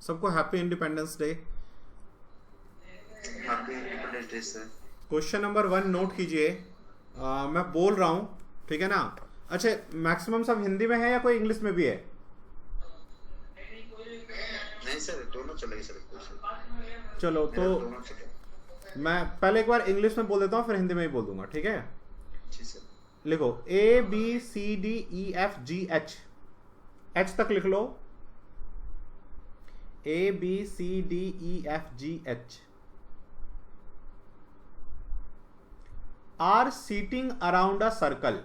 सबको happy independence day. Happy independence day sir. Question number 1 note कीजिए। मैं बोल रहा हूँ, ठीक है ना। अच्छा, मैक्सिमम सब हिंदी में है या कोई इंग्लिश में भी है? नहीं सर, दोनों चलेगी सर, क्वेश्चन चलो तो मेरा दोनों चलेगा। मैं पहले एक बार इंग्लिश में बोल देता हूँ, फिर हिंदी में ही बोल दूंगा, ठीक है। जी सर। लिखो A B C D E F G H. H तक लिख लो। A B C D E F G H are sitting around a circle,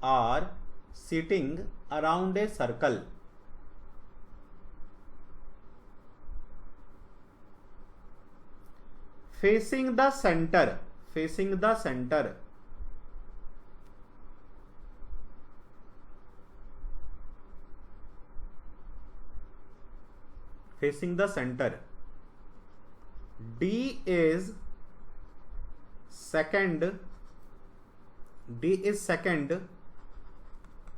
are sitting around a circle, facing the center, facing the center, facing the center. D is second, D is second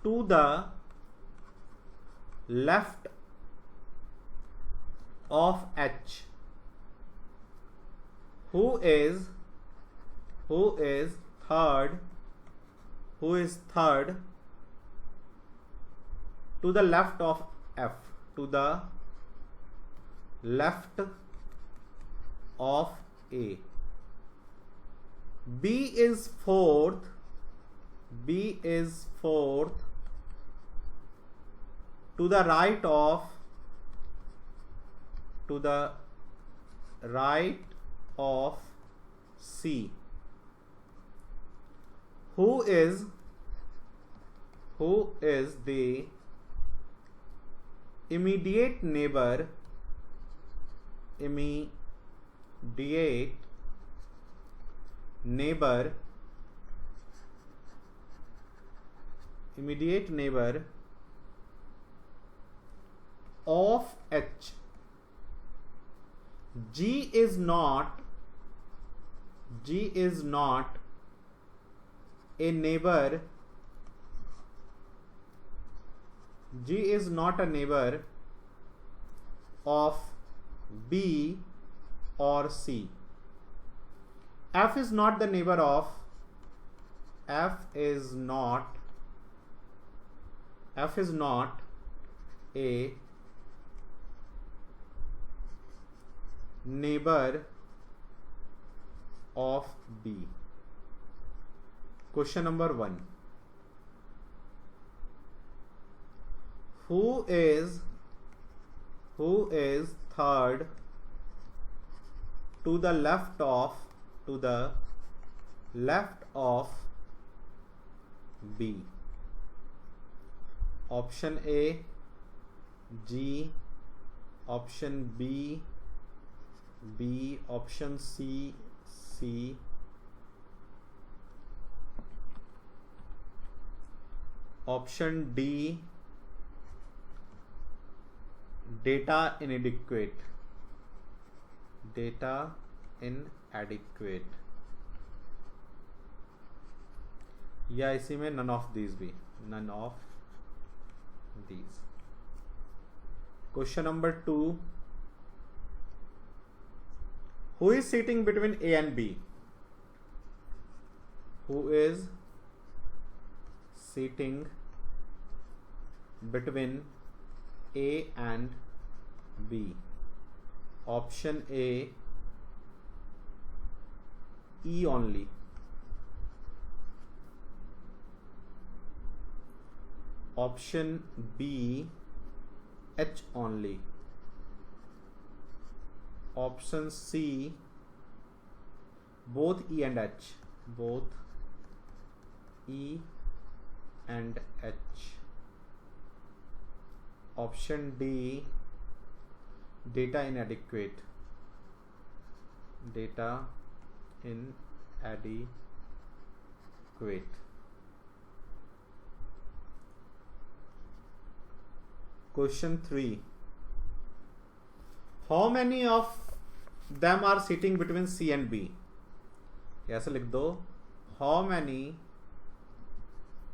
to the left of H. Who is third, who is third to the left of F, to the left of A. B is fourth, B is fourth to the right of, to the right of C. Who is the immediate neighbor, immediate neighbor, immediate neighbor of H. G is not a neighbor, G is not a neighbor of B or C. F is not the neighbor of, F is not a neighbor of B. Question number 1. Who is third to the left of, B? Option A G, option B B, option C C, option D data inadequate, या इसी में none of these भी, none of these. Question number 2. Who is sitting between A and B? Who is sitting between A and B? Option A E only, option B H only, option C both E and H, both E and H, option D data inadequate, Question 3. How many of them are sitting between C and B? ऐसे लिख दो, how many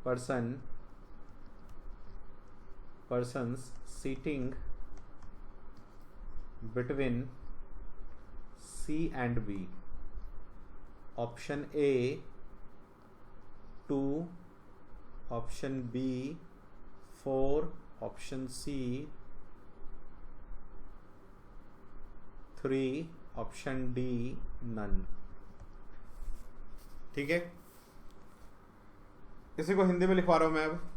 persons sitting between C and B. Option A 2, option B 4, option C 3, option D none. ठीक है, इसी को हिंदी में लिखवा रहा हूं मैं अब.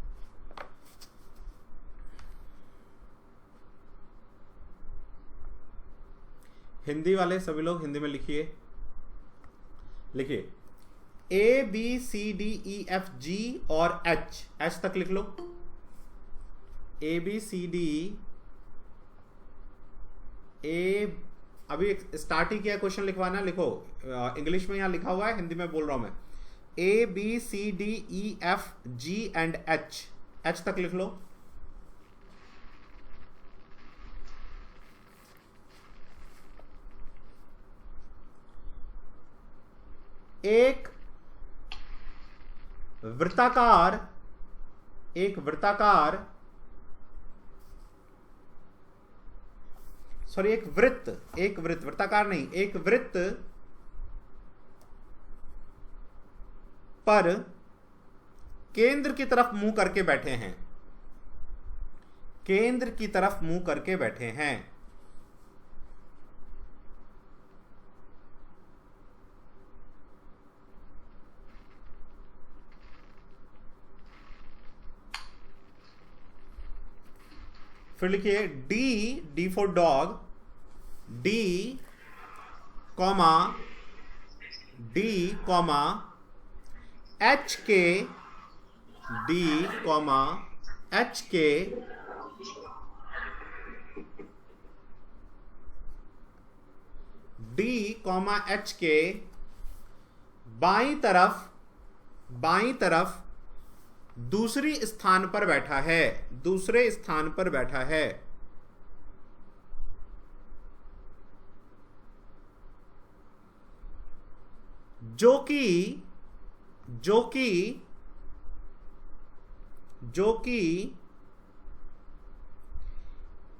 हिंदी वाले सभी लोग हिंदी में लिखिए. A B C D E F G और H तक लिख लो. A B C D A, अभी स्टार्ट ही किया क्वेश्चन लिखवाना. लिखो, इंग्लिश में यहां लिखा हुआ है, हिंदी में बोल रहा हूं मैं. A B C D E F G and H तक लिख लो. एक वृत्त पर केंद्र की तरफ मुंह करके बैठे हैं. केंद्र की तरफ मुंह करके बैठे हैं. फिर लिखिए D for dog, D comma H के D कॉमा H के D कॉमा H के बाईं तरफ दूसरे स्थान पर बैठा है. जो कि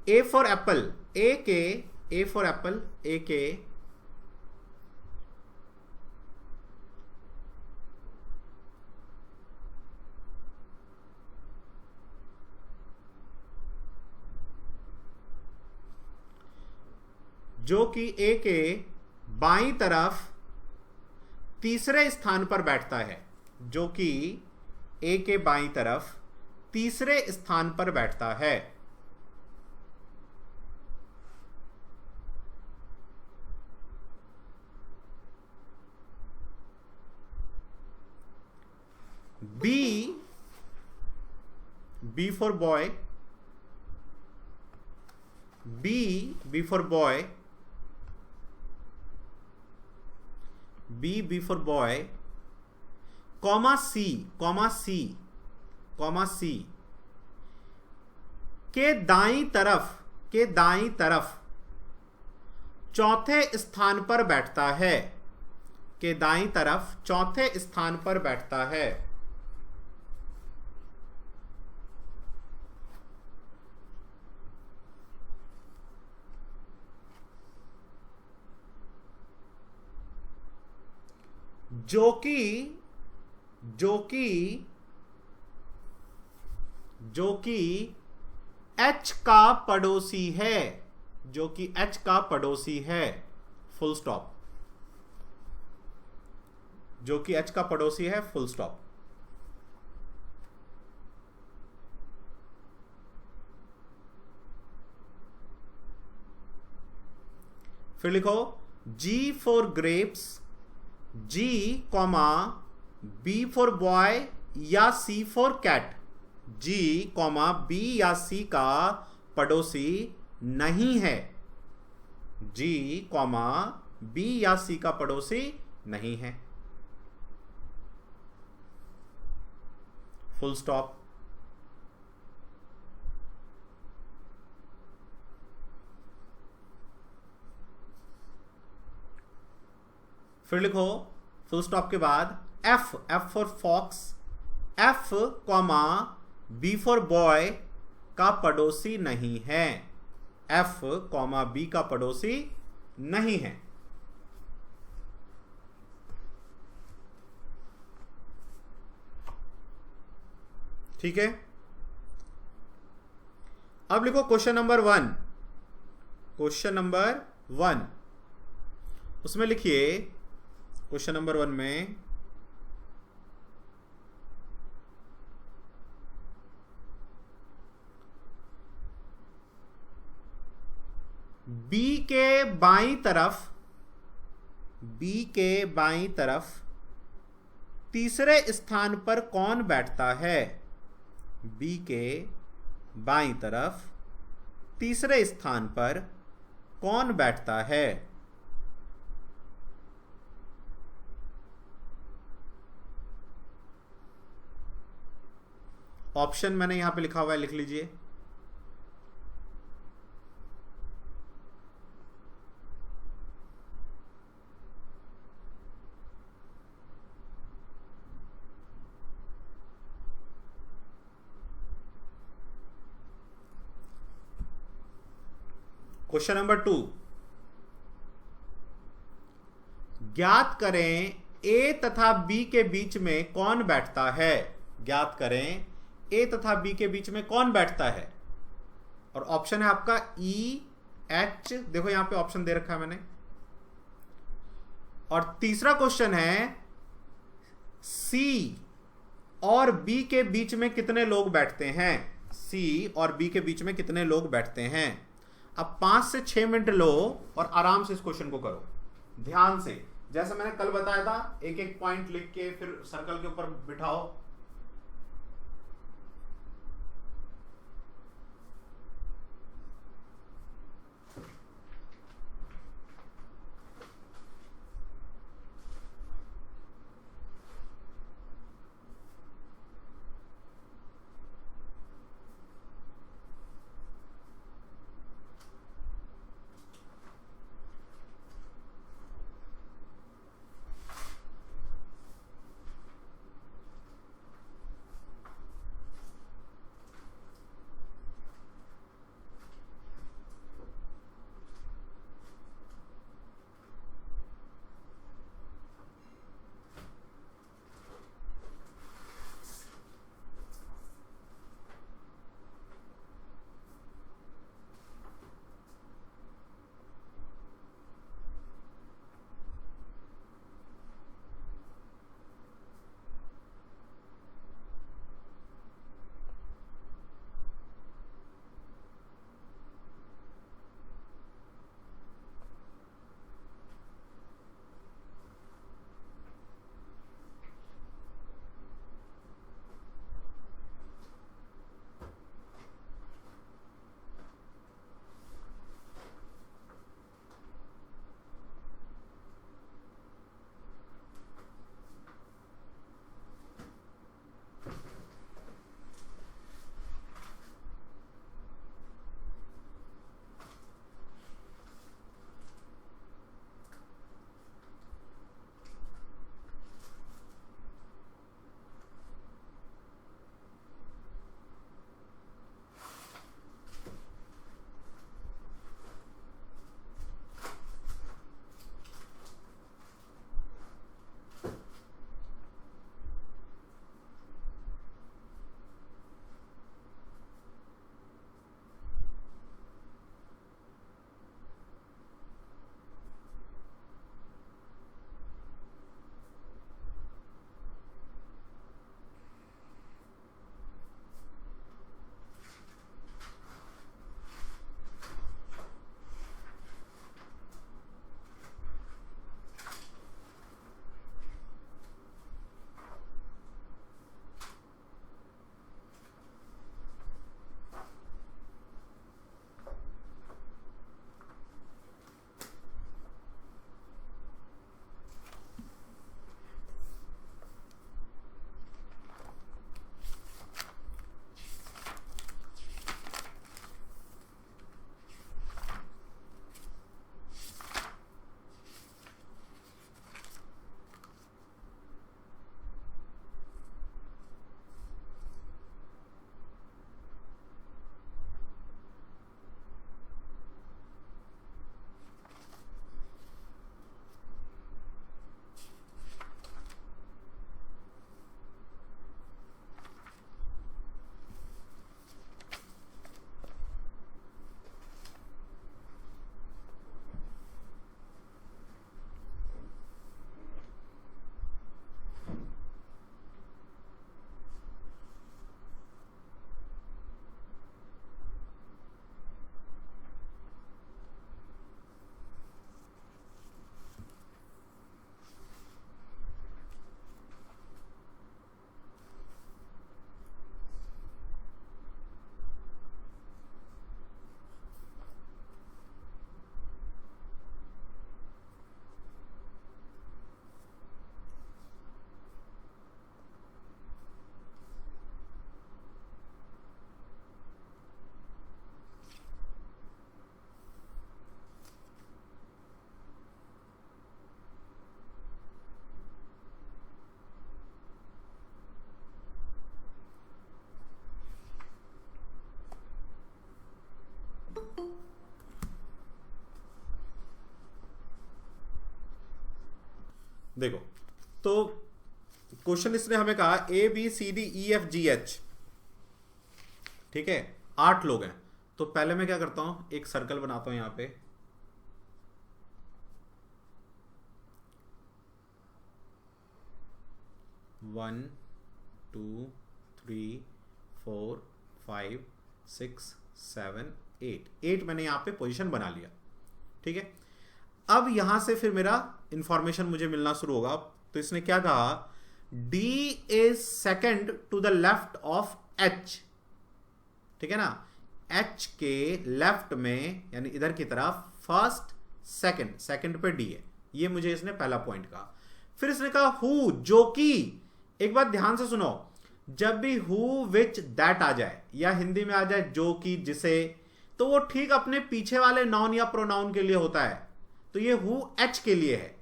A for Apple, A for Apple, A के जो कि A के बाईं तरफ तीसरे स्थान पर बैठता है. जो कि A के बाईं तरफ तीसरे स्थान पर बैठता है. B for boy, B for boy, B for boy, comma C के दाईं तरफ चौथे स्थान पर बैठता है. के दाईं तरफ चौथे स्थान पर बैठता है. जो कि H का पड़ोसी है. जो कि H का पड़ोसी है. Full stop. जो कि H का पड़ोसी है. Full stop. फिर लिखो G for grapes, G comma B for boy या C for cat. G comma B या C का पड़ोसी नहीं है. G कॉमा B या C का पड़ोसी नहीं है. Full stop. फिर लिखो फुल स्टॉप के बाद F for fox, F comma B for boy का पड़ोसी नहीं है. एफ कॉमा बी का पड़ोसी नहीं है। ठीक है, अब लिखो क्वेश्चन नंबर 1। क्वेश्चन नंबर 1, उसमें लिखिए क्वेश्चन नंबर 1 में बी के बाईं तरफ तीसरे स्थान पर कौन बैठता है? बी के बाईं तरफ तीसरे स्थान पर कौन बैठता है? ऑप्शन मैंने यहां पे लिखा हुआ है, लिख लीजिए। क्वेश्चन नंबर 2, ज्ञात करें ए तथा बी के बीच में कौन बैठता है? ज्ञात करें ए तथा बी के बीच में कौन बैठता है? और ऑप्शन है आपका ई एच, देखो यहां पे ऑप्शन दे रखा है मैंने। और तीसरा क्वेश्चन है सी और बी के बीच में कितने लोग बैठते हैं? सी और बी के बीच में कितने लोग बैठते हैं? अब 5 से 6 मिनट लो और आराम से इस क्वेश्चन को करो, ध्यान से। जैसे मैंने कल बताया था, एक एक पॉइंट लिख के फिर सर्कल के ऊपर बिठाओ। देखो, तो क्वेश्चन इसने हमें कहा A B C D E F G H, ठीक है, 8 लोग हैं। तो पहले मैं क्या करता हूं, एक सर्कल बनाता हूं यहां पे, one two three four five six seven eight मैंने यहां पे पोजीशन बना लिया, ठीक है। अब यहां से फिर मेरा इंफॉर्मेशन मुझे मिलना शुरू होगा। तो इसने क्या कहा, D is second to the left of H, ठीक है ना, H के लेफ्ट में यानी इधर की तरफ फर्स्ट सेकंड पे D है, ये मुझे इसने पहला पॉइंट कहा। फिर इसने कहा हु, जो कि, एक बात ध्यान से सुनो, जब भी हु विच दैट आ जाए या हिंदी में आ जाए जो कि जिसे, तो वो ठीक अपने पीछे वाले नाउन या प्रोनाउन के लिए होता है। तो ये हु H के लिए है,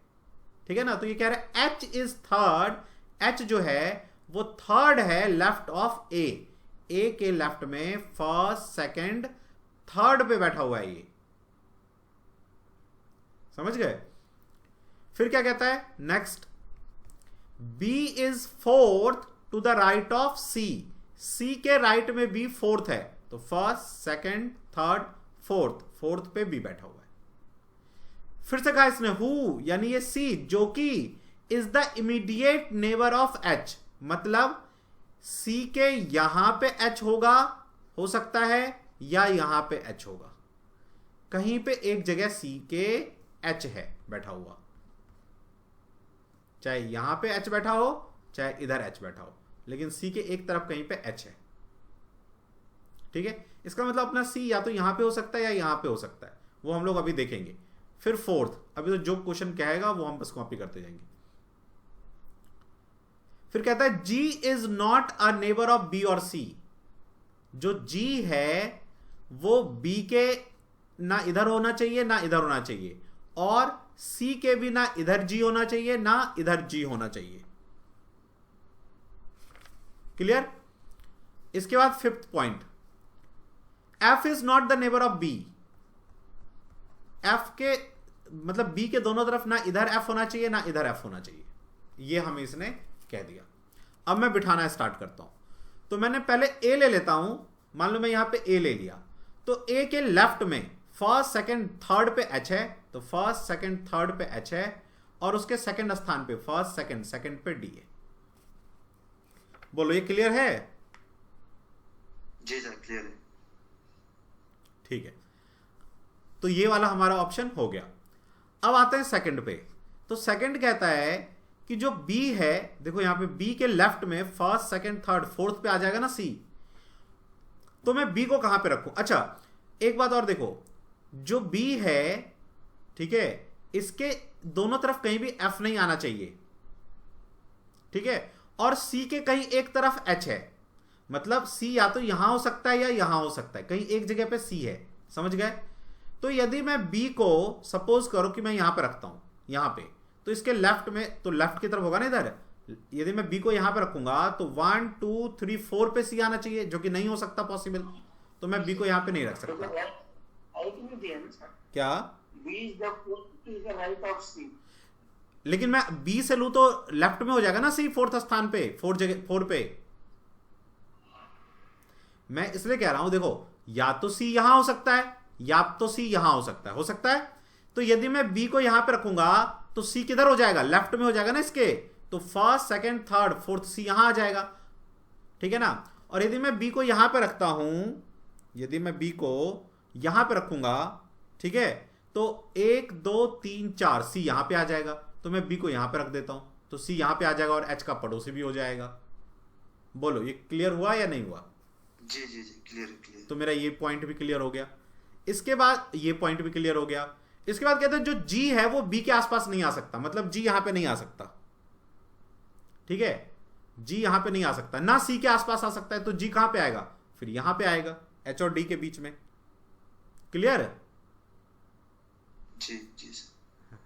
ठीक है ना। तो ये कह रहा है H इज थर्ड, H जो है वो थर्ड है लेफ्ट ऑफ A, A के लेफ्ट में फर्स्ट सेकंड थर्ड पे बैठा हुआ है ये, समझ गए। फिर क्या कहता है next, B is fourth to the right of C, C के राइट में B फोर्थ है, तो फर्स्ट सेकंड थर्ड फोर्थ पे B बैठा हुआ है। फिर से कहा इसने हु, यानी ये C जो कि is the immediate neighbour of H, मतलब C के यहां पे H होगा, हो सकता है, या यहां पे H होगा, कहीं पे एक जगह C के H है बैठा हुआ, चाहे यहां पे H बैठा हो चाहे इधर H बैठा हो, लेकिन C के एक तरफ कहीं पे H है, ठीक है। इसका मतलब अपना C या तो यहां पे हो सकता है या यहां पे हो सकता है, वो हम लोग अभी देखेंगे। फिर फोर्थ, अभी तो जो क्वेश्चन कहेगा वो हम बस कॉपी करते जाएंगे। फिर कहता है G is not a neighbour of B और C, जो G है वो B के ना इधर होना चाहिए ना इधर होना चाहिए, और C के भी ना इधर G होना चाहिए ना इधर G होना चाहिए, क्लियर। इसके बाद fifth point, F is not the neighbour of B, F के मतलब B के दोनों तरफ ना इधर F होना चाहिए ना इधर F होना चाहिए, ये हमें इसने कह दिया। अब मैं बिठाना स्टार्ट करता हूं, तो मैंने पहले A ले लेता हूं, मान लो मैं यहां पे A ले लिया, तो A के लेफ्ट में फर्स्ट सेकंड थर्ड पे H है, तो फर्स्ट सेकंड थर्ड पे H है, और उसके सेकंड स्थान पे फर्स्ट सेकंड पे D है। बोलो ये क्लियर है? जी सर क्लियर है। ठीक है, तो ये वाला हमारा ऑप्शन हो गया। अब आते हैं सेकंड पे, तो सेकंड कहता है कि जो B है, देखो यहां पे B के लेफ्ट में फर्स्ट सेकंड थर्ड फोर्थ पे आ जाएगा ना C, तो मैं B को कहां पे रखूं। अच्छा एक बात और देखो, जो B है, ठीक है, इसके दोनों तरफ कहीं भी F नहीं आना चाहिए, ठीक है, और C के कहीं एक तरफ H है, मतलब C या तो यहां हो सकता है या यहां हो सकता है, कहीं एक जगह पे C है, समझ गए। तो यदि मैं B को सपोज करो कि मैं यहां पे रखता हूं, यहां पे, तो इसके लेफ्ट में, तो लेफ्ट की तरफ होगा ना इधर, यदि मैं B को यहां पे रखूंगा तो 1 2 3 4 पे C आना चाहिए, जो कि नहीं हो सकता पॉसिबल, तो मैं B को यहां पे नहीं रख सकता। क्या B is the fourth to the right of C, लेकिन मैं B से लूं तो लेफ्ट में हो जाएगा ना C फोर्थ स्थान पे, फोर पे। मैं इसलिए कह रहा हूं, देखो या तो C यहां हो सकता है या तो C यहां हो सकता है। तो यदि मैं B को यहां पे रखूंगा तो C किधर हो जाएगा, लेफ्ट में हो जाएगा ना इसके, तो first second third fourth C यहां आ जाएगा, ठीक है ना। और यदि मैं B को यहां पे रखता हूं, यदि मैं B को यहां पे रखूंगा, ठीक है, तो 1 2 3 4 C यहां पे आ जाएगा, तो मैं B को यहां पे रख देता हूं, तो C यहां पे आ जाएगा और H का पड़ोसी भी हो जाएगा। बोलो ये क्लियर हुआ या नहीं हुआ? जी जी जी क्लियर। तो मेरा ये पॉइंट भी क्लियर हो गया, इसके बाद ये पॉइंट भी क्लियर हो गया। इसके बाद कहते हैं जो G है वो B के आसपास नहीं आ सकता, मतलब G यहां पे नहीं आ सकता, ठीक है, G यहां पे नहीं आ सकता, ना C के आसपास आ सकता है, तो G कहां पे आएगा, फिर यहां पे आएगा H और D के बीच में। क्लियर है? जी जी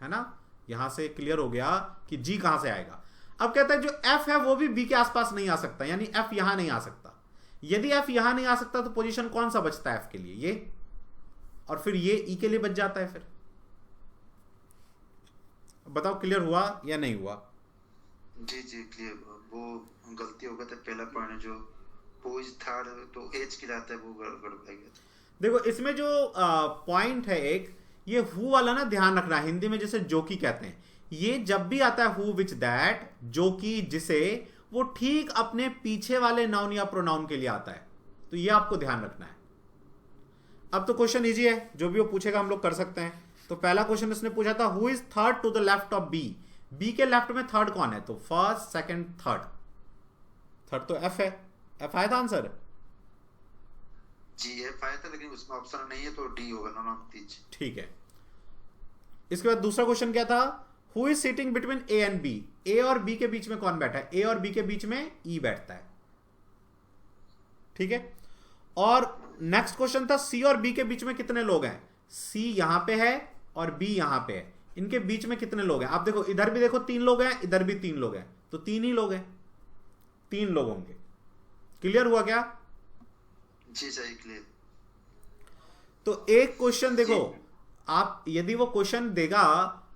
है ना, यहां से क्लियर हो गया कि G कहां से आएगा। अब कहता है जो F है वो भी B के आसपास नहीं आ सकता, यानी F यहां नहीं आ सकता। यदि F यहां नहीं आ सकता तो पोजीशन कौन सा बचता है F के लिए, ये, और फिर ये E के लिए बच जाता है। फिर बताओ क्लियर हुआ या नहीं हुआ? जी जी क्लियर। वो गलती हो गया था, पहला पॉइंट जो हु इज थर्ड तो एज की रहता है वो गड़बड़ गया था। देखो इसमें जो पॉइंट है एक, ये हु वाला ना ध्यान रखना, हिंदी में जैसे जो की कहते हैं, ये जब भी आता है हु विच दैट, जो की जिसे, वो ठीक अपने पीछे वाले नाउन या प्रोनाउन के लिए आता है, तो ये आपको ध्यान रखना है। अब तो क्वेश्चन इजी है, जो भी वो पूछेगा हम लोग कर सकते हैं। तो पहला क्वेश्चन उसने पूछा था who is third to the left of B, B के लेफ्ट में थर्ड कौन है, तो फर्स्ट सेकंड थर्ड, थर्ड तो एफ है, एफ आया था आंसर। जी एफ आया था लेकिन उसमें ऑप्शन नहीं है तो डी होगा, नॉन ऑफ दीज। ठीक है। इसके बाद दूसरा क्वेश्चन क्या था, who is sitting between A and B, A और बी के बीच में कौन बैठा है, ए और बी के बीच में ई बैठता है। ठीक है। और नेक्स्ट क्वेश्चन था सी और बी के बीच में कितने लोग हैं, सी यहां पे है और बी यहां पे है, इनके बीच में कितने लोग हैं। आप देखो इधर भी देखो 3 लोग हैं, इधर भी 3 लोग हैं, तो 3 ही लोग हैं, 3 लोग होंगे। क्लियर हुआ क्या? जी सही क्लियर। तो एक क्वेश्चन देखो, आप यदि वो क्वेश्चन देगा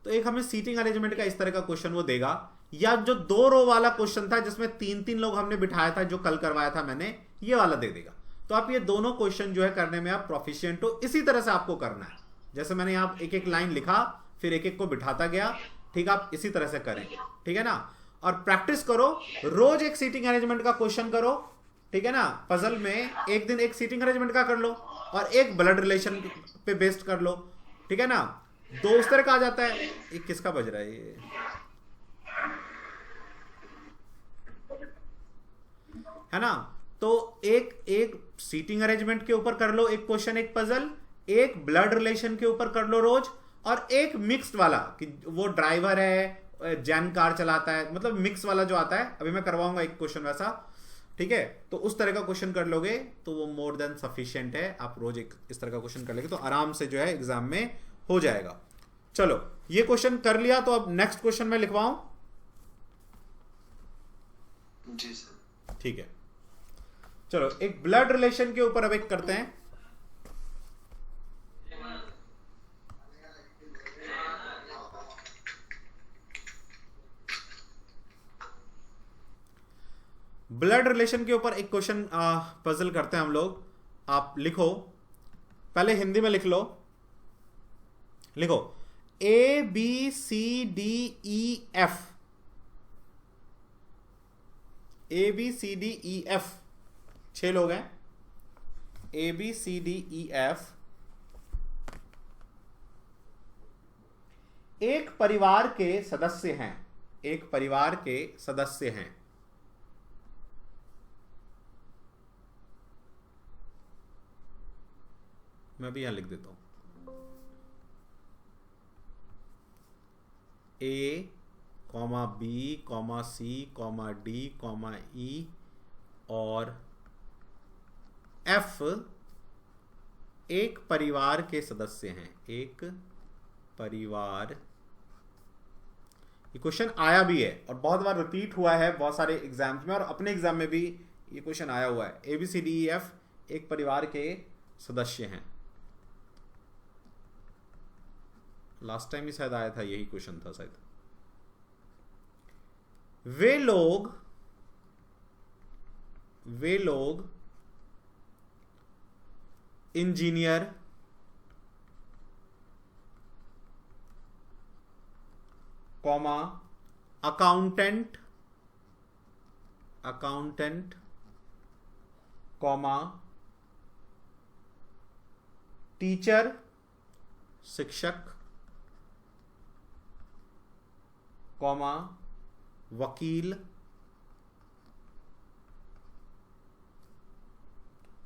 तो एक हमें सीटिंग अरेंजमेंट का इस तरह का क्वेश्चन वो देगा, या जो 2 रो वाला क्वेश्चन था जिसमें 3-3 लोग हमने बिठाया था जो कल करवाया था मैंने, ये वाला दे देगा। तो आप ये दोनों क्वेश्चन जो है करने में आप प्रोफिशिएंट हो। इसी तरह से आपको करना है, जैसे मैंने यहां एक एक लाइन लिखा फिर एक एक को बिठाता गया। ठीक, आप इसी तरह से करें। ठीक है ना। और प्रैक्टिस करो, रोज एक सीटिंग अरेंजमेंट का क्वेश्चन करो। ठीक है ना। पजल में एक दिन एक सीटिंग अरेंजमेंट का कर लो और एक ब्लड रिलेशन पे बेस्ड कर लो। ठीक है ना। 2 उस तरह का आ जाता है। ये किसका बज रहा है ये, है ना। तो एक सीटिंग अरेंजमेंट के ऊपर कर लो एक क्वेश्चन, एक पजल, एक ब्लड रिलेशन के ऊपर कर लो रोज, और एक मिक्स्ड वाला कि वो ड्राइवर है जैन कार चलाता है, मतलब मिक्स वाला जो आता है, अभी मैं करवाऊंगा एक क्वेश्चन वैसा। ठीक है। तो उस तरह का क्वेश्चन कर लोगे तो वो मोर देन सफिशिएंट है। आप रोज एक इस तरह का क्वेश्चन कर लेंगे तो आराम से जो है एग्जाम में हो जाएगा। चलो ये क्वेश्चन कर लिया, तो अब नेक्स्ट क्वेश्चन मैं लिखवाऊं। जी सर। ठीक है। चलो एक ब्लड रिलेशन के ऊपर अब एक करते हैं। ब्लड रिलेशन के ऊपर एक क्वेश्चन पजल करते हैं हम लोग। आप लिखो, पहले हिंदी में लिख लो। लिखो A B C D E F, A B C D E F 6 लोग हैं। A B C D E F एक परिवार के सदस्य हैं, एक परिवार के सदस्य हैं। मैं भी यहां लिख देता हूं, ए comma B comma C comma D comma ई और एफ एक परिवार के सदस्य हैं। एक परिवार, ये क्वेश्चन आया भी है और बहुत बार रिपीट हुआ है बहुत सारे एग्जाम्स में, और अपने एग्जाम में भी ये क्वेश्चन आया हुआ है। A B C D E F एक परिवार के सदस्य हैं। लास्ट टाइम ही शायद आया था, यही क्वेश्चन था शायद। वे लोग engineer, comma accountant, comma teacher, शिक्षक, कॉमा वकील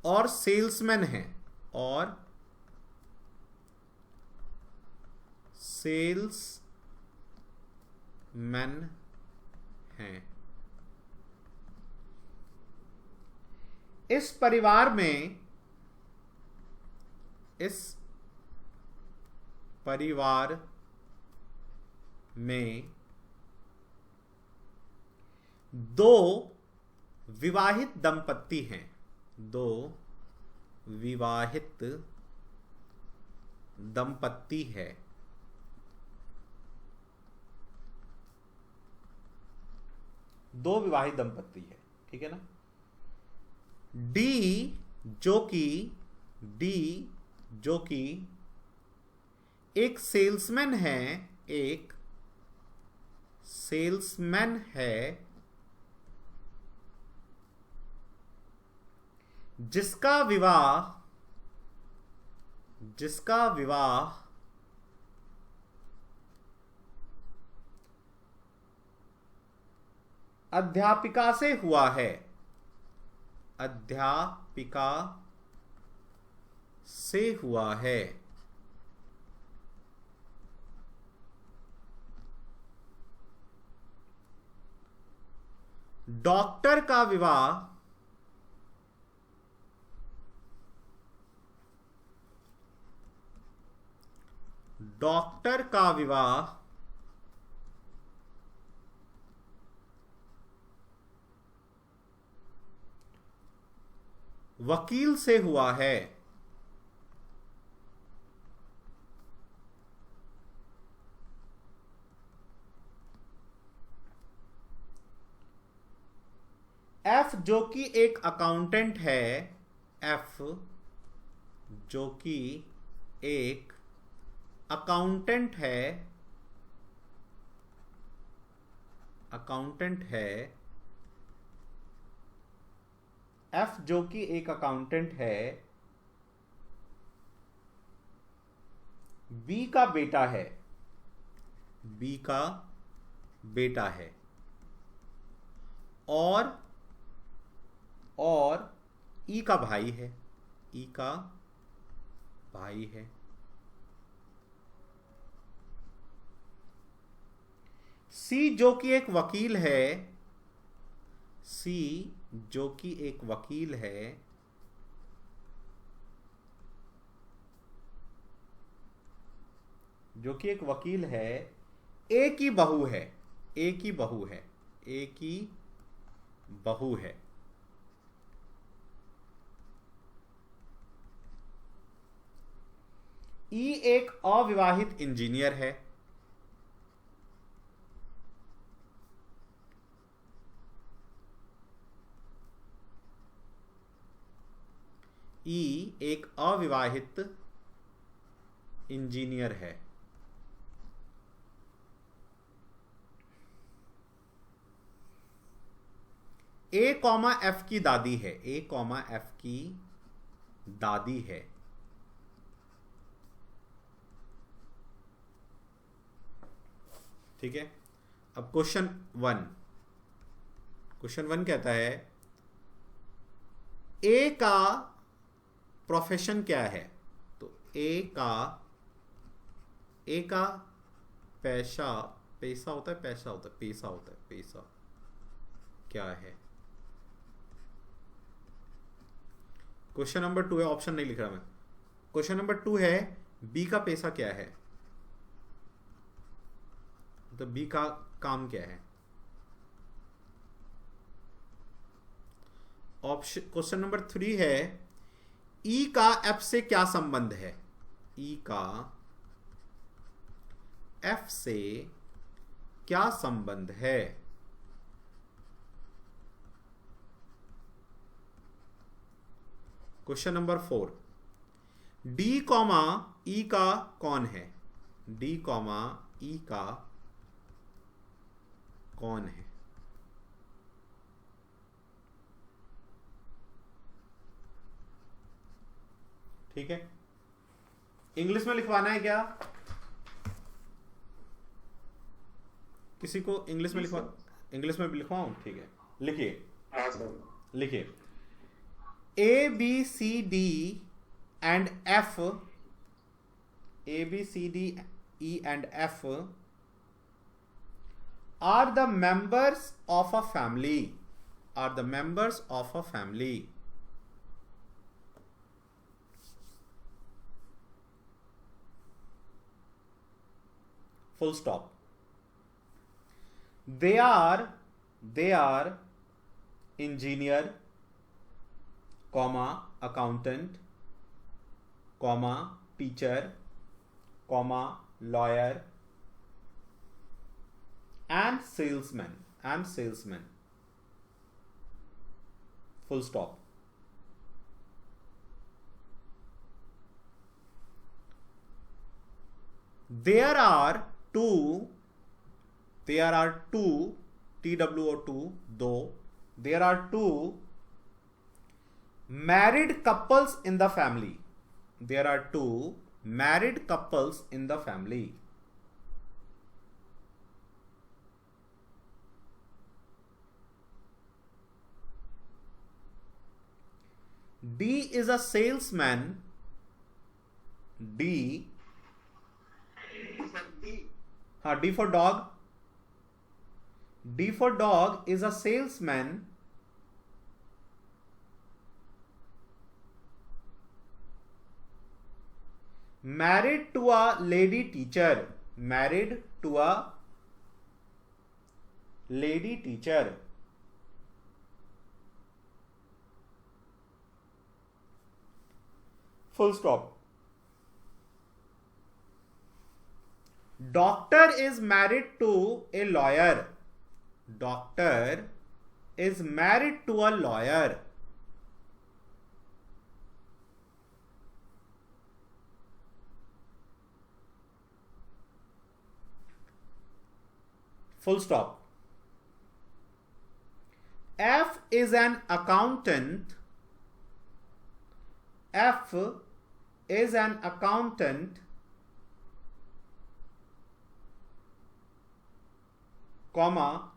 और सेल्समैन हैं, और सेल्समैन हैं। इस परिवार में 2 विवाहित दंपत्ति हैं। 2 विवाहित दंपत्ति है। दो विवाहित दंपत्ति है, ठीक है ना। डी जो कि एक सेल्समैन है, जिसका विवाह अध्यापिका से हुआ है, अध्यापिका से हुआ है। डॉक्टर का विवाह वकील से हुआ है। एफ जो कि एक अकाउंटेंट है, एफ जो कि एक अकाउंटेंट है, एफ जो कि एक अकाउंटेंट है, बी का बेटा है, और ई का भाई है, सी जो कि एक वकील है, ए की बहू है, ई एक अविवाहित इंजीनियर है, ई एक अविवाहित इंजीनियर है। ए कॉमा एफ की दादी है, ठीक है। अब क्वेश्चन वन कहता है ए का प्रोफेशन क्या है। तो ए का पैसा होता है, पैसा क्या है। क्वेश्चन नंबर 2 है, ऑप्शन नहीं लिख रहा मैं। क्वेश्चन नंबर 2 है बी का पैसा क्या है, तो बी का काम क्या है। ऑप्शन क्वेश्चन नंबर 3 है ई का एफ से क्या संबंध है, ई का एफ से क्या संबंध है। क्वेश्चन नंबर 4 डी कॉमा ई का कौन है, डी कॉमा ई का कौन है। ठीक है, इंग्लिश में लिखवाना है क्या, किसी को इंग्लिश में लिखवाऊं। ठीक है, लिखिए A B C D and F, A B C D E and F are the members of a family, full stop. They are engineer, comma accountant, comma teacher, comma lawyer and salesman. full stop. There are two TWO2 though there are two married couples in the family. There are two married couples in the family. D is a salesman. D for dog. D for dog is a salesman. Married to a lady teacher. Married to a lady teacher. Full stop. Doctor is married to a lawyer. Doctor is married to a lawyer. Full stop. F is an accountant. F is an accountant, comma,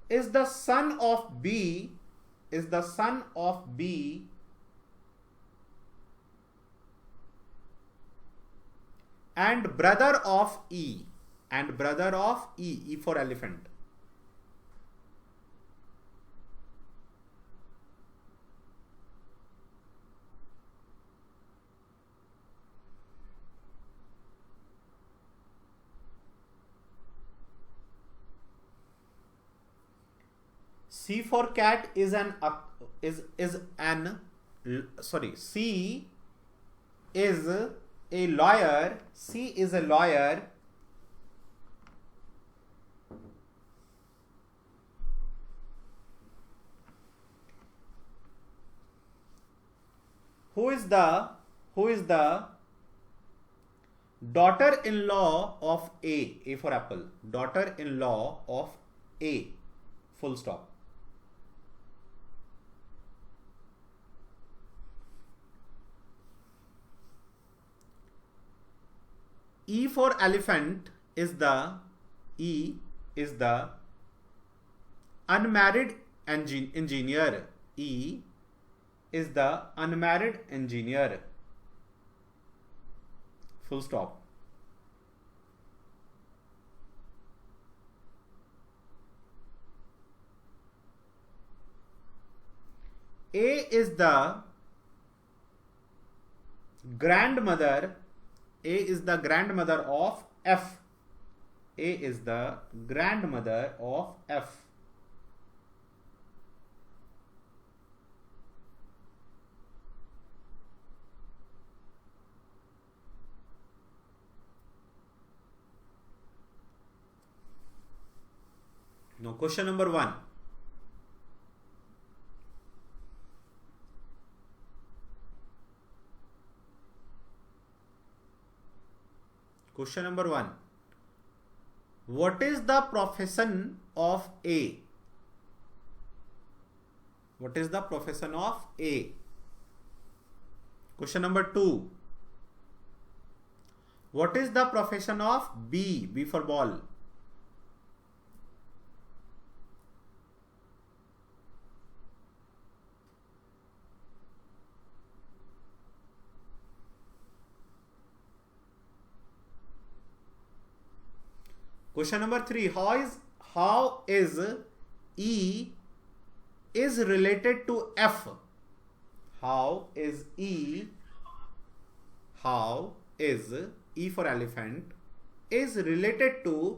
is the son of B, is the son of B, and brother of E, and brother of E for elephant. C for cat is an C is a lawyer. C is a lawyer. Who is the daughter-in-law of A? A for apple. Daughter-in-law of A. Full stop. E for elephant is the unmarried engineer. E is the unmarried engineer. Full stop. A is the grandmother. A is the grandmother of F. A is the grandmother of F. Now, question number 1. Question number 1. What is the profession of A? What is the profession of A? Question number 2. What is the profession of B? B for ball. Question number 3. How is E is related to F? How is E for elephant is related to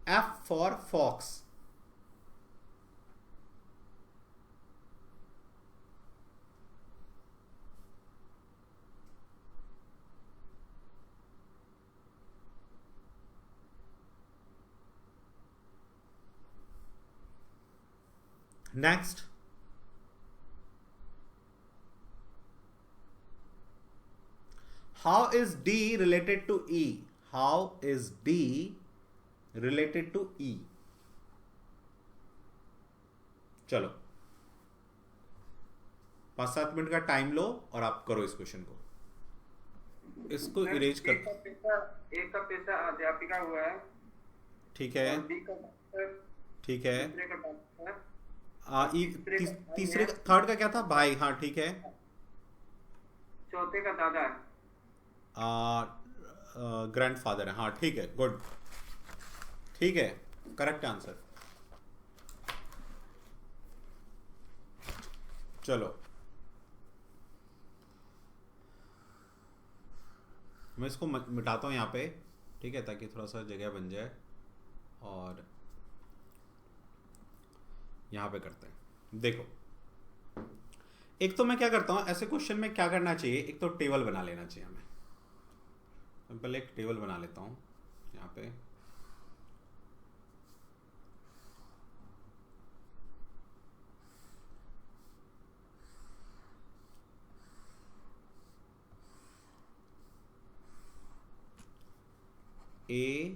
F for fox? Next, how is D related to E? How is D related to E? चलो 5-7 minute का time लो और आप करो इस question को, इसको erase कर। एक का पैसा अध्यापिका हुआ है, ठीक है, ठीक है। तीसरे थर्ड का क्या था? भाई। हाँ ठीक है। चौथे का दादा है, ग्रैंडफादर है। हाँ ठीक है, गुड, ठीक है, करेक्ट आंसर। चलो मैं इसको मिटाता हूँ यहाँ पे, ठीक है, ताकि थोड़ा सा जगह बन जाए, और यहाँ पे करते हैं। देखो, एक तो मैं क्या करता हूँ, ऐसे क्वेश्चन में क्या करना चाहिए, एक तो टेबल बना लेना चाहिए हमें। मैं पहले एक टेबल बना लेता हूँ यहाँ पे। A,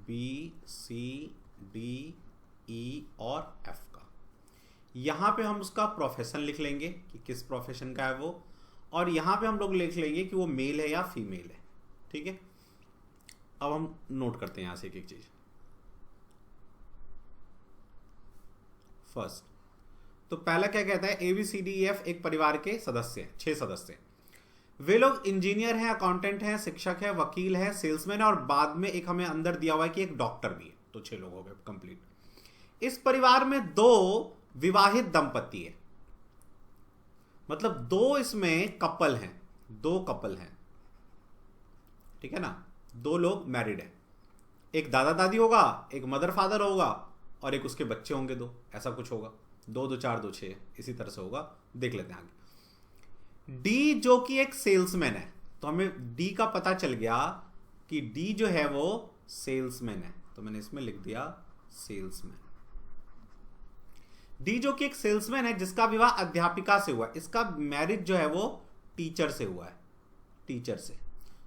B, C, D, E और F का, यहाँ पे हम उसका प्रोफेशन लिख लेंगे कि किस प्रोफेशन का है वो, और यहाँ पे हम लोग लिख लेंगे कि वो मेल है या फीमेल है, ठीक है। अब हम नोट करते हैं यहाँ से एक एक चीज। फर्स्ट तो पहला क्या कहता है, ABCDEF एक परिवार के सदस्य हैं, 6 सदस्य हैं। वे लोग इंजीनियर हैं, अकाउंटेंट हैं, शिक्षक है, वकील है, सेल्समैन है, और बाद में एक हमें अंदर दिया हुआ है कि एक डॉक्टर भी है। तो 6 लोग हो गए कंप्लीट। इस परिवार में 2 विवाहित दंपति है, मतलब 2 इसमें कपल हैं, 2 कपल हैं, ठीक है ना, 2 लोग मैरिड हैं। एक दादा दादी होगा, एक मदर फादर होगा, और एक उसके बच्चे होंगे 2, ऐसा कुछ होगा। 2 2 4 2 6 इसी तरह से होगा। देख लेते हैं आगे। डी जो कि एक सेल्समैन है, तो हमें डी का पता चल गया कि डी जो है वो सेल्समैन है, तो मैंने इसमें लिख दिया सेल्समैन। डी जो कि एक सेल्समैन है जिसका विवाह अध्यापिका से हुआ है, इसका मैरिज जो है वो टीचर से हुआ है, टीचर से।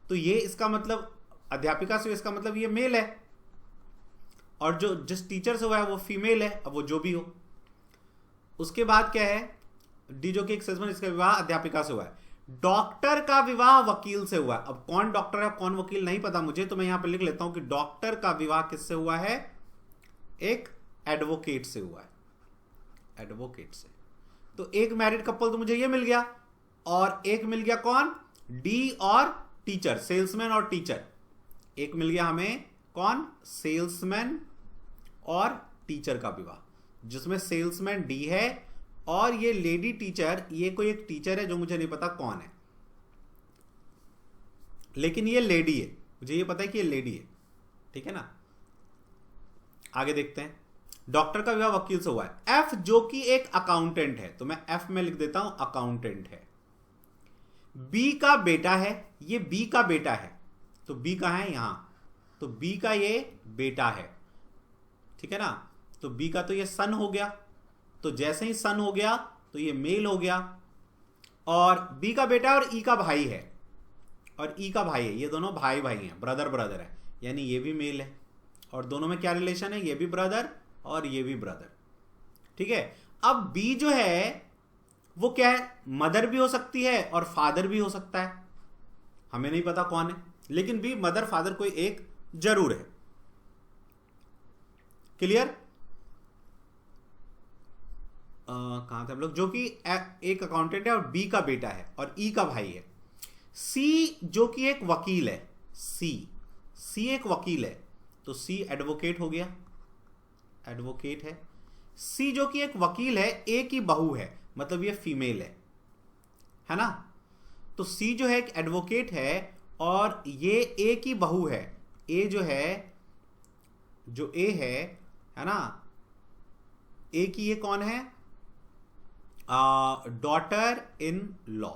तो ये इसका मतलब अध्यापिका से, इसका मतलब ये मेल है, और जो जिस टीचर से हुआ है वो फीमेल है। अब वो जो भी हो। उसके बाद क्या है, डी जो कि एक सेल्समैन, इसका विवाह अध्यापिका से हुआ है। डॉक्टर का विवाह वकील से हुआ है। अब कौन डॉक्टर है कौन वकील नहीं पता मुझे, तो मैं यहां पर लिख लेता हूं कि डॉक्टर का विवाह किससे हुआ है, एक एडवोकेट से हुआ है, एडवोकेट से। तो एक मैरिड कपल तो मुझे ये मिल गया, और एक मिल गया कौन, डी और टीचर, सेल्समैन और टीचर। एक मिल गया हमें कौन, सेल्समैन और टीचर का विवाह, जिसमें सेल्समैन डी है, और ये लेडी टीचर, ये कोई एक टीचर है जो मुझे नहीं पता कौन है, लेकिन ये लेडी है, मुझे ये पता है कि ये लेडी है, ठीक है ना। आगे देखते हैं। डॉक्टर का विवाह वकील से हुआ है। एफ जो कि एक अकाउंटेंट है, तो मैं एफ में लिख देता हूं अकाउंटेंट है। बी का बेटा है, ये बी का बेटा है, तो बी कहां है, यहां, तो बी का ये बेटा है, ठीक है ना। तो बी का तो ये सन हो गया, तो जैसे ही सन हो गया तो ये मेल हो गया, और बी का बेटा और ई का भाई है, और ई का भाई है, ये दोनों भाई भाई हैं, ब्रदर ब्रदर है, यानी ये भी मेल है, और दोनों में क्या रिलेशन है, ये भी ब्रदर और ये भी ब्रदर, ठीक है। अब बी जो है वो क्या है, मदर भी हो सकती है और फादर भी हो सकता है, हमें नहीं पता कौन है, लेकिन बी मदर फादर कोई एक जरूर है। क्लियर। कहां थे हम लोग, जो कि एक अकाउंटेंट है और बी का बेटा है और ई का भाई है। सी जो कि एक वकील है, सी एक वकील है, तो सी एडवोकेट हो गया, एडवोकेट है। सी जो कि एक वकील है, ए की बहू है, मतलब ये फीमेल है ना। तो सी जो है एक एडवोकेट है और ये ए की बहू है। ए जो है, जो ए है ना, ए की ये कौन है, डॉटर इन लॉ,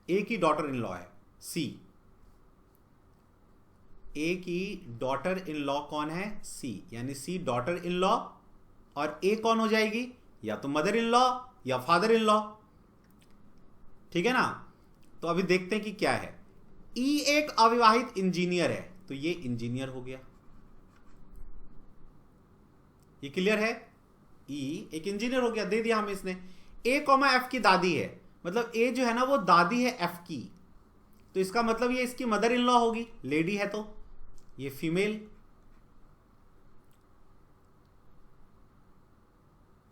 ए की डॉटर इन लॉ है सी, ए की डॉटर इन लॉ कौन है, सी, यानी सी डॉटर इन लॉ, और ए कौन हो जाएगी, या तो मदर इन लॉ या फादर इन लॉ, ठीक है ना। तो अभी देखते हैं कि क्या है। ई एक अविवाहित इंजीनियर है, तो ये इंजीनियर हो गया। ये क्लियर है? ई एक इंजीनियर हो गया, दे दिया हमें इसने। ए कॉमा एफ की दादी है, मतलब ए जो है ना वो दादी है एफ की, तो इसका मतलब ये इसकी मदर इन लॉ होगी, लेडी है तो ये फीमेल,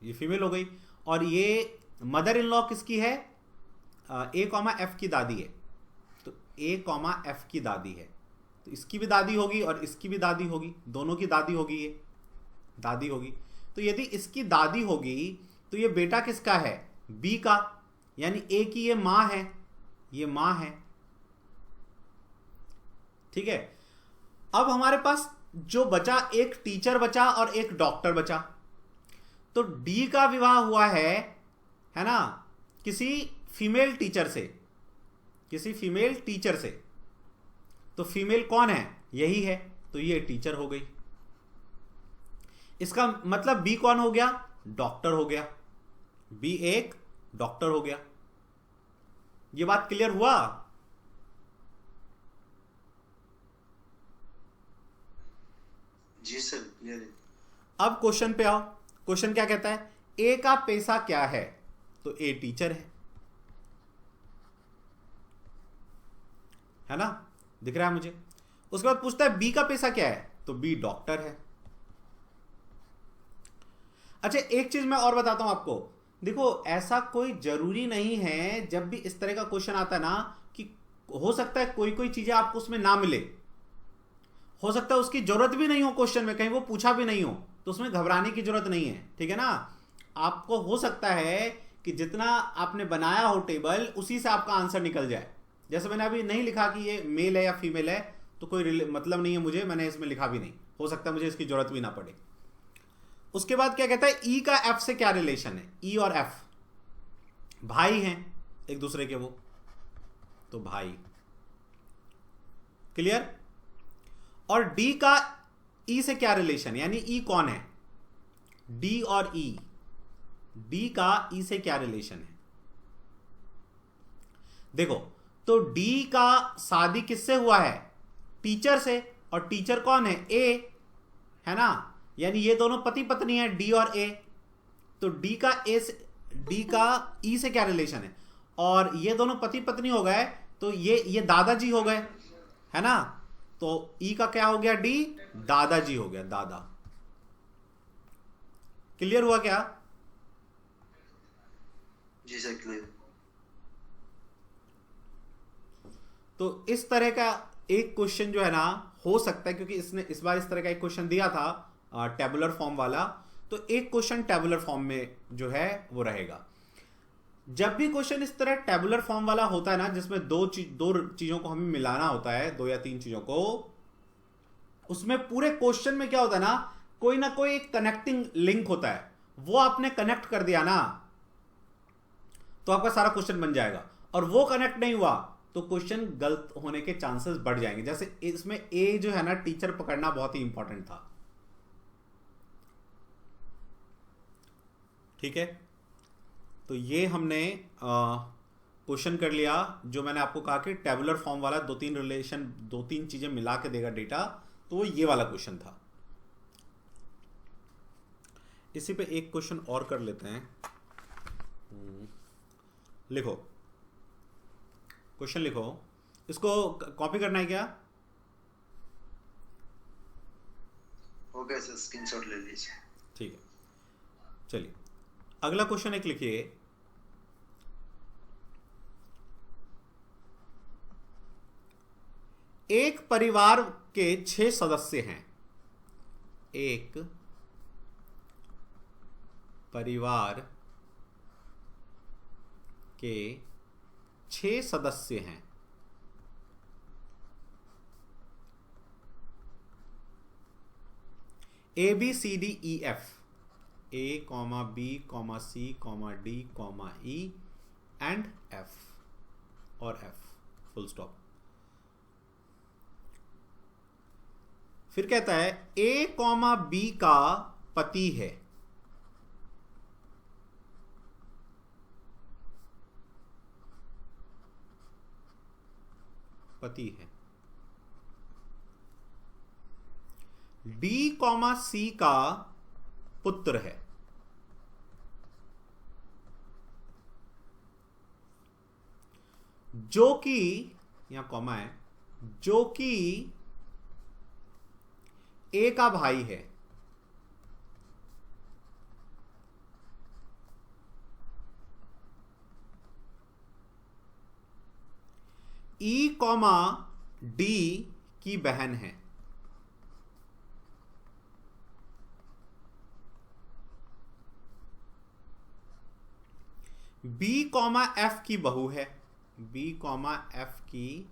ये फीमेल हो गई। और ये मदर इन लॉ किसकी है? ए कॉमा एफ की दादी है, तो ए कॉमा एफ की दादी है, तो इसकी भी दादी होगी और इसकी भी दादी होगी, दोनों की दादी होगी, ये दादी होगी। तो यदि इसकी दादी होगी तो ये बेटा किसका है? बी का, यानी ए की ये मां है, ये मां है। ठीक है, अब हमारे पास जो बचा, एक टीचर बचा और एक डॉक्टर बचा। तो डी का विवाह हुआ है ना, किसी फीमेल टीचर से, किसी फीमेल टीचर से। तो फीमेल कौन है? यही है, तो ये टीचर हो गई। इसका मतलब बी कौन हो गया? डॉक्टर हो गया, बी एक डॉक्टर हो गया। ये बात क्लियर हुआ? जी सर, क्लियर है। अब क्वेश्चन पे आओ। क्वेश्चन क्या कहता है? ए का पैसा क्या है? तो ए टीचर है ना, दिख रहा है मुझे। उसके बाद पूछता है बी का पैसा क्या है? तो बी डॉक्टर है। अच्छा, एक चीज मैं और बताता हूं आपको। देखो, ऐसा कोई जरूरी नहीं है, जब भी इस तरह का क्वेश्चन आता है ना, कि हो सकता है कोई कोई चीजें आपको उसमें ना मिले, हो सकता है उसकी जरूरत भी नहीं हो क्वेश्चन में, कहीं वो पूछा भी नहीं हो, तो उसमें घबराने की जरूरत नहीं है। ठीक है ना? आपको हो सकता है कि जितना आपने बनाया हो टेबल, उसी से आपका आंसर निकल जाए। जैसे मैंने अभी नहीं लिखा कि ये मेल है या फीमेल है, तो कोई मतलब नहीं है मुझे, मैंने इसमें लिखा भी नहीं, हो सकता है मुझे इसकी जरूरत भी ना पड़े। उसके बाद क्या कहता है? ई का एफ से क्या रिलेशन है? ई और एफ भाई हैं एक दूसरे के, वो तो भाई। क्लियर? और डी का ई से क्या रिलेशन, यानी ई कौन है? डी और ई, डी का ई से क्या रिलेशन है? देखो, तो डी का शादी किससे हुआ है? टीचर से, और टीचर कौन है? ए है ना, यानी ये दोनों पति पत्नी है, डी और ए। तो डी का ए से, डी का ई से क्या रिलेशन है? और ये दोनों पति पत्नी हो गए, तो ये दादाजी हो गए, है ना। तो ई का क्या हो गया? डी, दादाजी हो गया, दादा। क्लियर हुआ क्या? जी सर, क्लियर। तो इस तरह का एक क्वेश्चन जो है ना हो सकता है, क्योंकि इसने इस बार इस तरह का एक क्वेश्चन दिया था टेबुलर फॉर्म वाला, तो एक क्वेश्चन टेबुलर फॉर्म में जो है वो रहेगा। जब भी क्वेश्चन इस तरह टेबुलर फॉर्म वाला होता है ना, जिसमें दो चीजों को हमें मिलाना होता है, 2 या 3 चीजों को, उसमें पूरे क्वेश्चन में क्या होता है ना कोई एक कनेक्टिंग लिंक होता है, वो आपने कनेक्ट कर दिया ना, तो आपका सारा क्वेश्चन बन जाएगा। और वो कनेक्ट नहीं हुआ तो क्वेश्चन गलत होने के चांसेस बढ़ जाएंगे। जैसे इसमें ए जो है ना, टीचर पकड़ना बहुत ही इंपॉर्टेंट था। ठीक है, तो ये हमने क्वेश्चन कर लिया, जो मैंने आपको कहा कि टेबुलर फॉर्म वाला 2-3 रिलेशन, 2-3 चीजें मिला के देगा डेटा, तो वो ये वाला क्वेश्चन था। इसी पे एक क्वेश्चन और कर लेते हैं। लिखो, क्वेश्चन लिखो, इसको कॉपी करना है क्या? हो गया सर, स्क्रीनशॉट ले लीजिए। ठीक है, चलिए अगला क्वेश्चन एक लिखिए। एक परिवार के 6 सदस्य हैं। एक परिवार के 6 सदस्य हैं। A B C D E F, A comma B comma C comma D comma E and F, और एफ फुल स्टॉप। फिर कहता है ए कॉमा बी का पति है। पति है। डी कॉमा सी का पुत्र है। जो कि, यहां कॉमा है, जो कि ए का भाई है। ई कॉमा डी की बहन है। बी कॉमा एफ की बहू है। बी कॉमा एफ की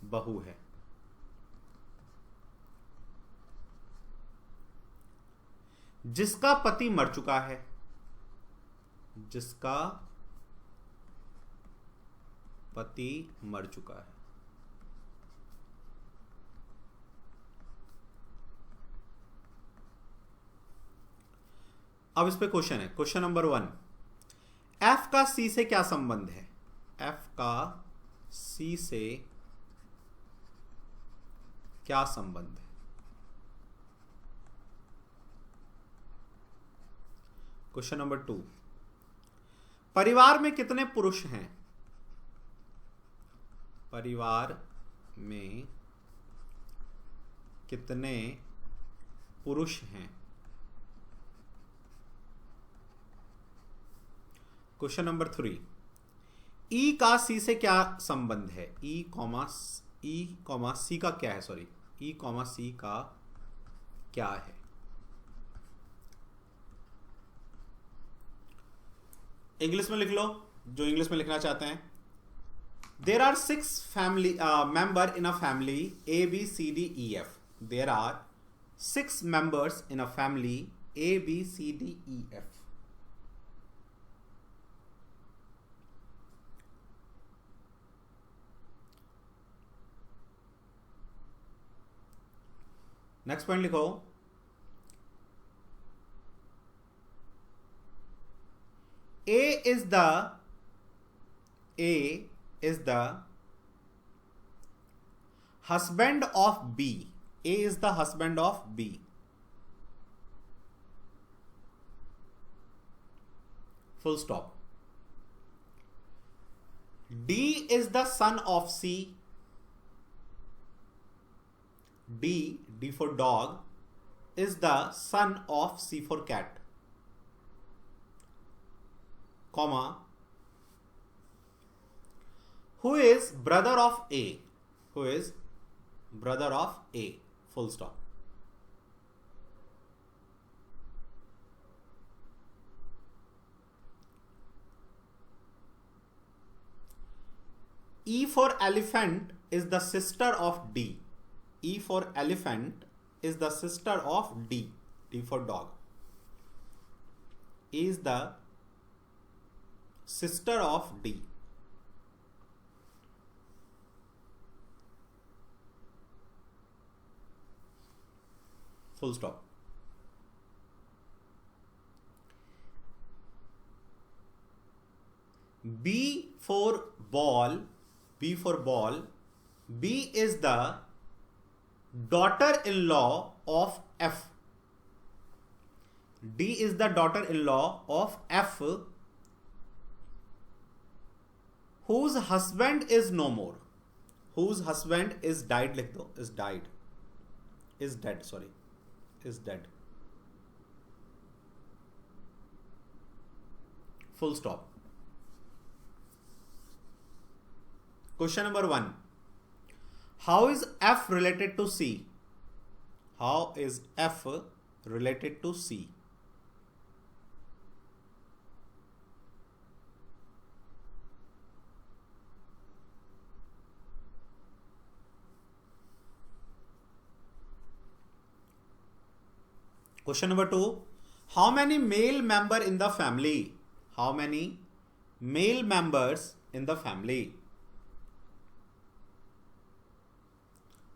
बहू है। जिसका पति मर चुका है। जिसका पति मर चुका है। अब इस पे क्वेश्चन है। क्वेश्चन नंबर 1, एफ का सी से क्या संबंध है? एफ का सी से क्या संबंध है? क्वेश्चन नंबर 2, परिवार में कितने पुरुष हैं? परिवार में कितने पुरुष हैं? क्वेश्चन नंबर 3, ई का सी से क्या संबंध है? ई कॉमा सी का क्या है? सॉरी, ई कॉमा सी का क्या है? इंग्लिश में लिख लो, जो इंग्लिश में लिखना चाहते हैं। There are 6 family member in a family A, B, C, D, E, F. There are 6 members in a family A, B, C, D, E, F. Next point लिखो, A is the husband of B. A is the husband of B. Full stop. D is the son of C. D for dog, is the son of C for cat. Comma. Who is brother of A? Who is brother of A? Full stop. E for elephant is the sister of D. E for elephant is the sister of D. D for dog. E is the sister of D. Full stop. B for ball. B for ball. B is the daughter-in-law of F. D is the daughter-in-law of F, whose husband is no more. Whose husband is died, लिख दो, is died, is dead, sorry, is dead. Full stop. Question number 1. How is F related to C? How is F related to C? Question number 2. How many male members in the family? How many male members in the family?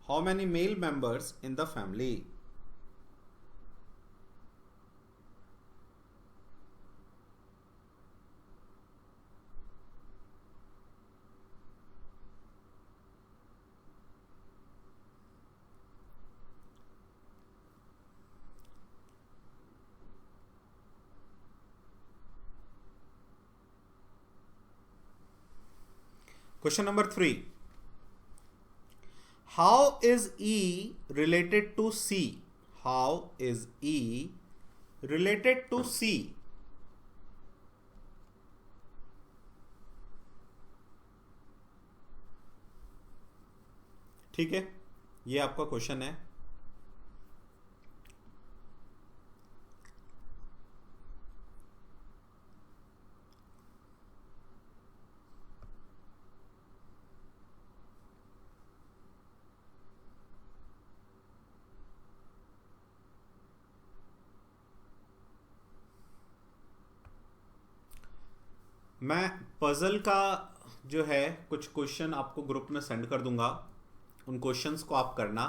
How many male members in the family? Question number 3, how is E related to C? How is E related to C? ठीक है, ये आपका question है। मैं puzzle का जो है कुछ क्वेश्चन आपको ग्रुप में सेंड कर दूंगा, उन क्वेश्चंस को आप करना।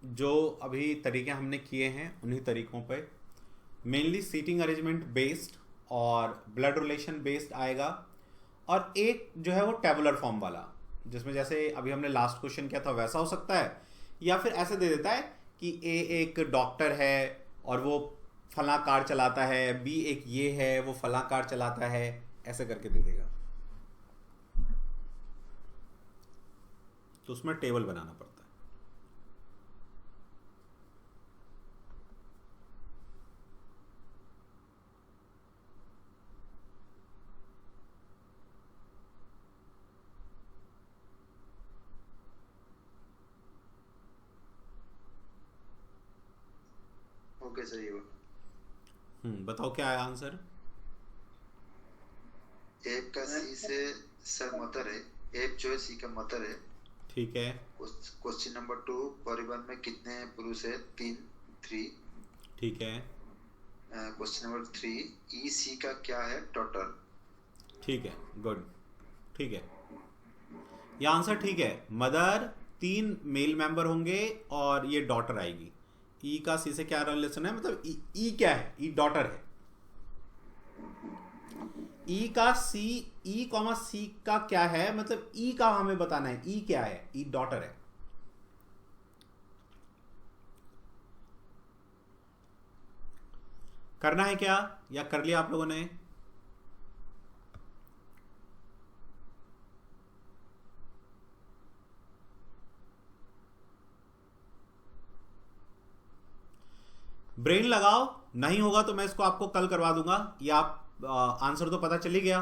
जो अभी तरीके हमने किए हैं उन्हीं तरीकों पे, मेनली सीटिंग अरेंजमेंट बेस्ड और ब्लड रिलेशन बेस्ड आएगा, और एक जो है वो टेबुलर फॉर्म वाला, जिसमें जैसे अभी हमने लास्ट क्वेश्चन किया था वैसा हो सकता है, या फिर ऐसे दे देता है कि ए एक डॉक्टर है और वो फला कार चलाता है, बी एक ये है वो फला कार चलाता है, ऐसे करके दे देगा। तो उसमें टेबल बनाना पड़ता है। ओके सर, ये बताओ क्या है आंसर? एप का सी से सर मदर है, एप जो है सी का मदर है। ठीक है। क्वेश्चन नंबर 2, परिवार में कितने पुरुष है? 3। ठीक है। क्वेश्चन नंबर 3, ई सी का क्या है? डॉटर। ठीक है, गुड, ठीक है, ये आंसर ठीक है। मदर 3 मेल मेंबर होंगे और ये डॉटर आएगी। ई का सी से क्या रिलेशन है, मतलब ई क्या है? ई डॉटर है। ई का सी, ई कॉमा सी का क्या है, मतलब ई का हमें बताना है। ई क्या है? ई डॉटर है। करना है क्या, या कर लिया आप लोगों ने? ब्रेन लगाओ, नहीं होगा तो मैं इसको आपको कल करवा दूंगा, या आप आंसर तो पता चल ही गया।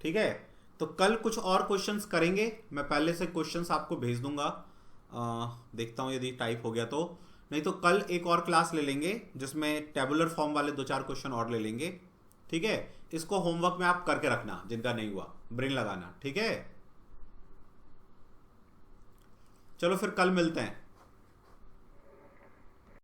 ठीक है, तो कल कुछ और क्वेश्चंस करेंगे, मैं पहले से क्वेश्चंस आपको भेज दूंगा। देखता हूँ यदि टाइप हो गया तो, नहीं तो कल एक और क्लास ले लेंगे जिसमें टेबुलर फॉर्म वाले 2-4 क्वेश्चन और ले लेंगे। ठीक है, इसको होमवर्क में आप करके रखना, जिनका नहीं हुआ ब्रेन लगाना। ठीक है, चलो फिर कल मिलते हैं।